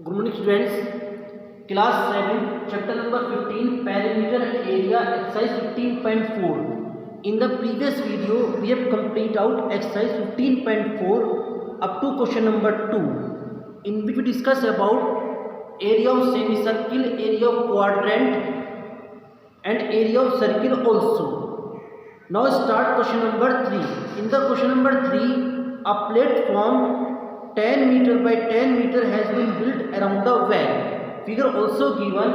Good morning students. Class 7 chapter number 15 perimeter and area exercise 15.4. In the previous video we have completed out exercise 15.4 up to question number 2, in which we discuss about area of semicircle, area of quadrant and area of circle also. Now start question number 3. In the question number 3, a platform 10 meter by 10 meter has been built around the well. Figure also given.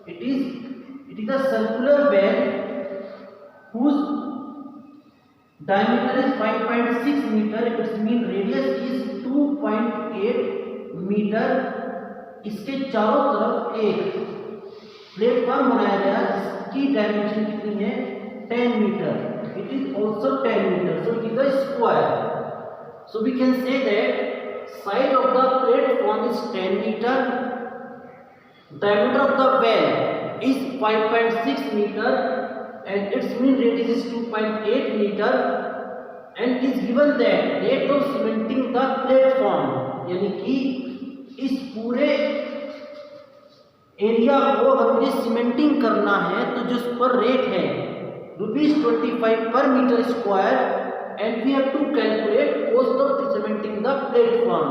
It is a circular well whose diameter is 5.6 meter. Its mean radius is 2.8 meter. इसके चारों तरफ एक platform बनाया गया जिसकी dimension कितनी है 10 metre. It is also 10 meter. So it is a square. So we can say that side of the platform is 10 meter, diameter of the well is 5.6 meter and its mean radius is 2.8 meter, and is given that rate of cementing the platform, यानी कि इस पूरे area को अगर मुझे cementing करना है तो जो उस पर रेट है ₹25 per meter square, and we have to calculate cost of cementing the platform.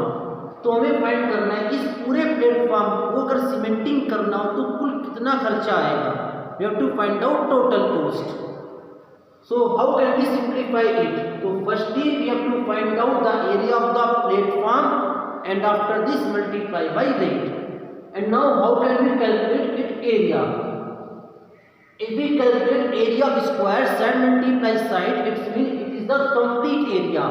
तो हमें फाइंड करना है कि इस पूरे प्लेटफॉर्म को अगर सीमेंटिंग करना हो तो कुल कितना खर्चा आएगा. We have to find out total cost. So how can we simplify it? So firstly we have to find out the area of the platform and after this multiply by rate. And now how can we calculate its area? If we calculate area of square, side multiply side, it is the complete area.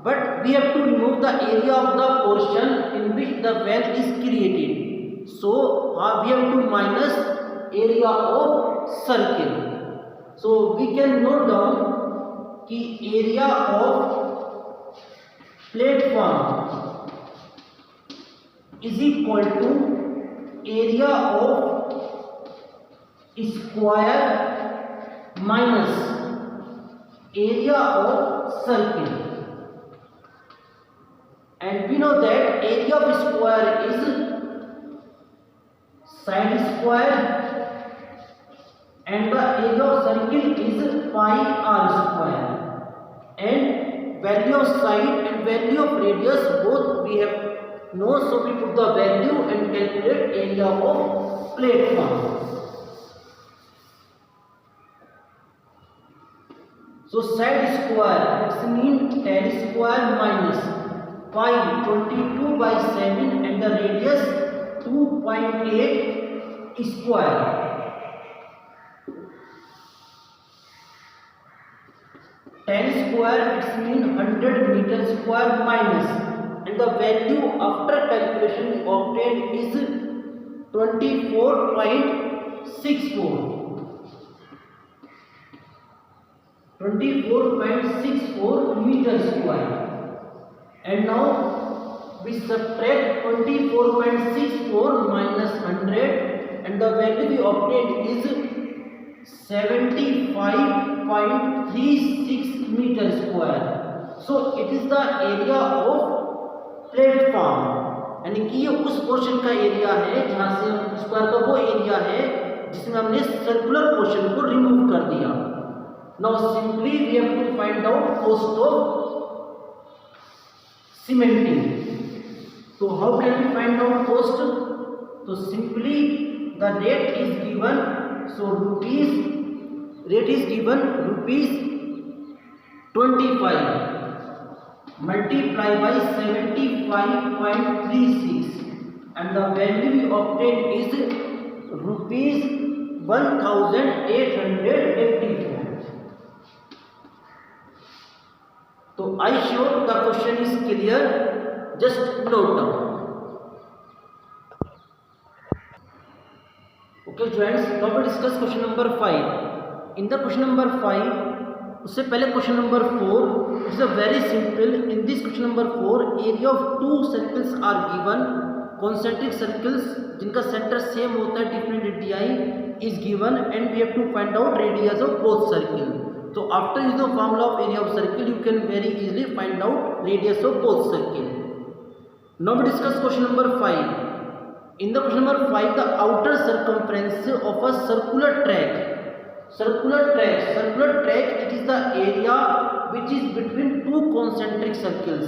But we have to remove the area of the portion in which the well is created. So we have to minus area of circle. So we can note down कि area of platform is equal to area of square minus area of circle, and we know that area of square is side square and the area of circle is pi r square, and value of side and value of radius both we have know, so we put the value and calculate area of platform. So side square, its mean 10 square minus pi 22 by 7 and the radius 2.8 square. Square, its mean 100 meter square minus, and the value after calculation we obtained is 24.64 meter square. And now we subtract 24.64 minus 100 and the value we obtained is 75.36 meter square. So it is the area of platform, यानी कि ये उस portion का area है जहां से square का वो एरिया है जिसमें हमने सर्कुलर पोर्शन को रिमूव कर दिया. Now simply we have to find out cost of cementing. तो how can we find out cost? तो simply the rate is given. So rate is given ₹25 multiply by 75.36 and the value we obtained is ₹1884. So I sure the question is clear. Just note down. Okay students, now we discuss question number 5. In the question number 5, उससे पहले question number 4 is a very simple. In this question number 4 area of 2 circles are given. Concentric circles जिनका centre same होता है different radii is given and we have to find out radius of both circle. तो after using the formula of area of circle you can very easily find out radius of both circle. Now we discuss question number 5. In the question number 5, the outer circumference of a circular track. Circular track, it is the area which is between two concentric circles.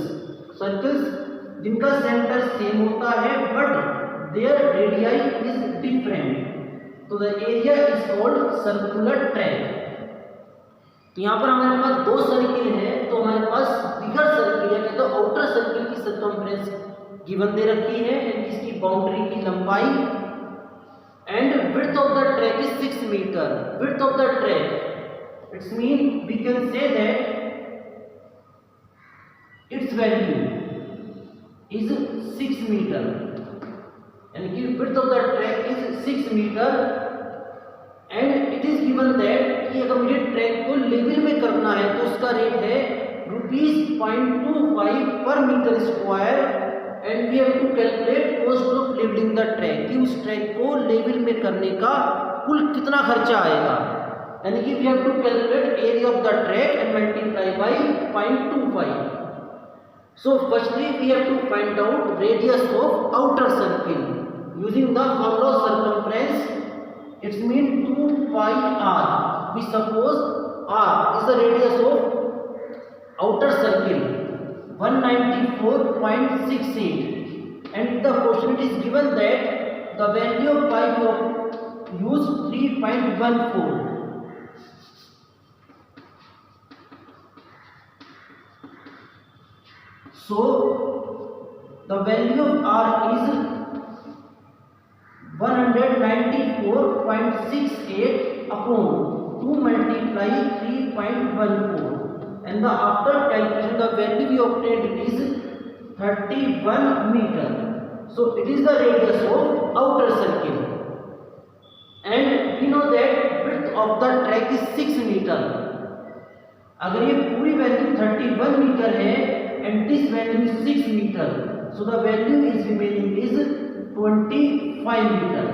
Circles जिनका centre same होता है but their radii is different. तो the area is called circular track. तो यहाँ पर हमारे पास दो circle है, तो हमारे पास बिगर सर्किल है तो आउटर सर्किल की सर्कमफ्रेंस गिवन दे रखी है, इसकी बाउंड्री की लंबाई and width of the track is 6 metre. Width of the track it's mean we can say that it's value is 6 metre, यानी कि width of the track is 6 metre and it is given that कि अगर मुझे track को level में करना है तो उसका रेट है ₹0.25 पर metre square and we have to calculate cost of levelling the track, कि उस ट्रैक को लेवल में करने का कुल कितना खर्चा आएगा, यानी कि we have to calculate area of the track and multiply by 0.25. So firstly we have to find out radius of outer circle using the formula of circumference. It means 2 pi r. We suppose r is the radius of outer circle 194.68 and the question is given that the value of pi we use 3.14. So the value of r is 194.68 upon 2 multiply 3.14 and the after calculation the value we obtained is 31 meter. So it is the radius of outer circle and we know that width of the track is 6 meter. अगर ये पूरी value 31 metre है and this value is 6 meter, so the value is remaining is 25 meter,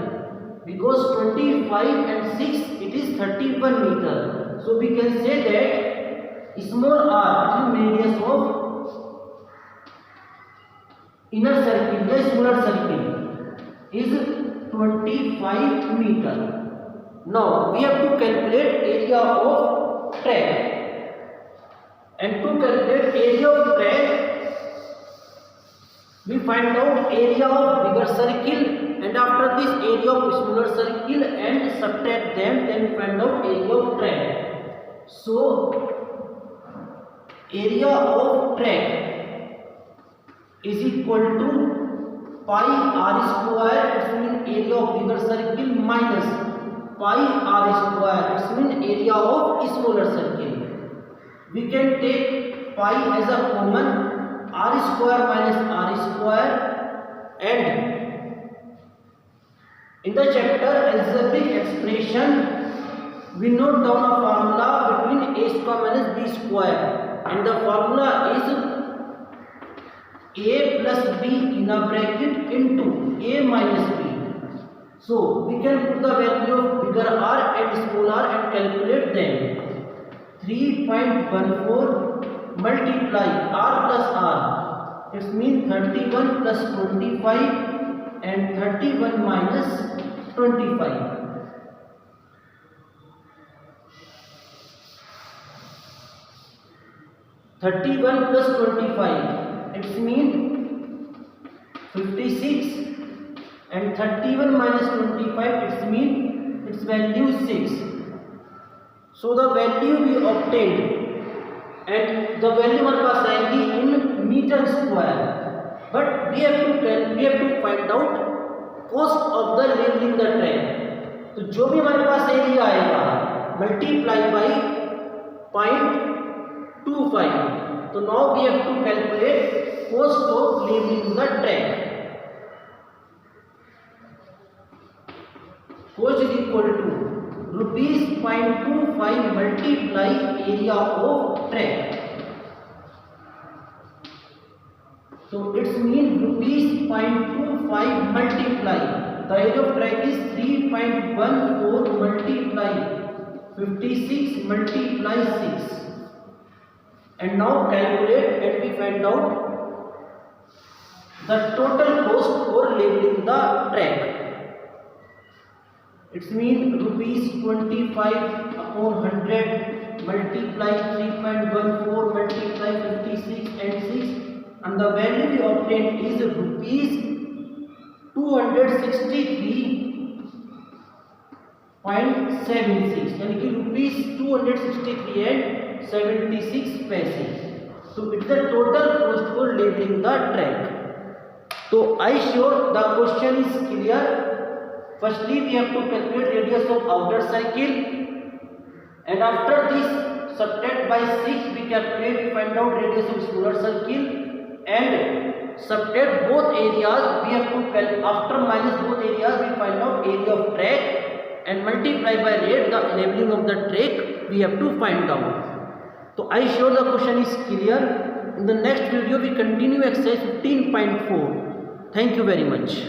because 25 and 6 it is 31 meter. So we can say that small r is radius of inner circle या smaller circle is 25 meter. Now we have to calculate area of track, and to calculate area of track we find out area of bigger circle and after this area of smaller circle and subtract them, then find out area of track. So area of track is equal to pi r square, it means area of bigger circle minus pi r square, it means area of smaller circle. We can take pi as a common, r square minus r square, and in the chapter algebraic expression we note down a formula between a square minus b square and the formula is a plus b in a bracket into a minus b. So we can put the value of bigger r and small r and calculate them. 3.14 multiply r plus r, it means 31 plus 25 and 31 minus 25. 31 plus 25, it means 56 and 31 minus 25, it means its value is 6. So the value we obtained and the value हमारे पास आएगी in meter square, but we have to find out cost of the leveling the track. तो जो भी हमारे पास area आएगा multiply by 0.25. तो now we have to calculate cost of leveling the track. Cost is equal to ₹0.25 multiply area of track. So it means ₹0.25 multiply the area of track is 3.14 multiply 56 multiply 6 and now calculate and we find out the total cost for leveling the track. It means rupees 25 upon 100 multiply 3.14 multiply 56 and 6, and the value we obtained is rupees 263.76, यानी कि rupees 263 and 76 पैसे. So it's the total cost for leveling the track. So I sure the question is clear. Firstly, we have to calculate radius of outer circle, and after this subtract by 6 we calculate, find out radius of smaller circle, and subtract both areas. We have to after minus both areas we find out area of track, and multiply by rate the leveling of the track we have to find out. So I sure the question is clear. In the next video we continue exercise 15.4. Thank you very much.